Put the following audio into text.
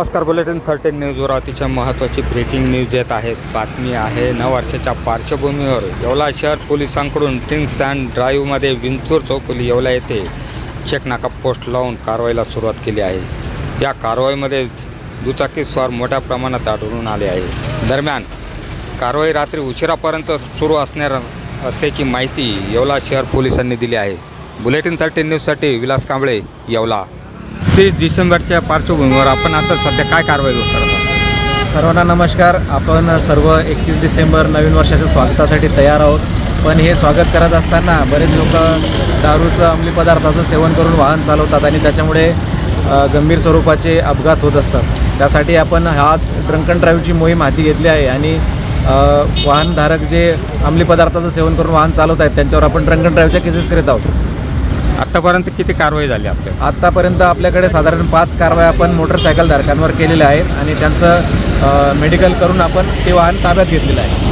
नमस्कार. बुलेटिन 13 न्यूजवर अतिशय महत्त्वाची ब्रेकिंग न्यूज येत आहेत. बातमी आहे 9 वर्षाच्या पार्श्वभूमीवर येवला शहर पोलिसांकडून ड्रिंक्स अँड ड्राईव्हमध्ये विंचूर चौफुली येवला येथे चेक नाका पोस्ट लावून कारवाईला सुरुवात केली आहे. या कारवाईमध्ये दुचाकीस्वार मोठ्या प्रमाणात आढळून आले आहे. दरम्यान कारवाई रात्री उशिरापर्यंत सुरू असणार असल्याची माहिती येवला शहर पोलिसांनी दिली आहे. बुलेटिन 13 न्यूजसाठी विलास कांबळे, येवला. 30 डिसेंबरच्या पार्श्वभूमीवर आपण आता सध्या काय कारवाई करत आहात? सर्वांना नमस्कार. आपण सर्व 31 डिसेंबर नवीन वर्षाच्या स्वागतासाठी तयार आहोत. पण हे स्वागत करत असताना बरेच लोक दारूचं अंमली पदार्थाचं सेवन करून वाहन चालवतात आणि त्याच्यामुळे गंभीर स्वरूपाचे अपघात होत असतात. त्यासाठी आपण आज ड्रंक अँड ड्राईव्हची मोहीम हाती घेतली आहे आणि वाहनधारक जे अंमली पदार्थाचं सेवन करून वाहन चालवत आहेत त्यांच्यावर आपण ड्रंक अँड ड्राईव्हच्या केसेस करीत आहोत. आत्तापर्यंत किती कारवाई झाली आपल्या? आत्तापर्यंत आपल्याकडे साधारण 5 कारवाया आपण मोटरसायकल धारकांवर केलेल्या आहेत आणि त्यांचं मेडिकल करून आपण ते वाहन ताब्यात घेतलेलं आहे.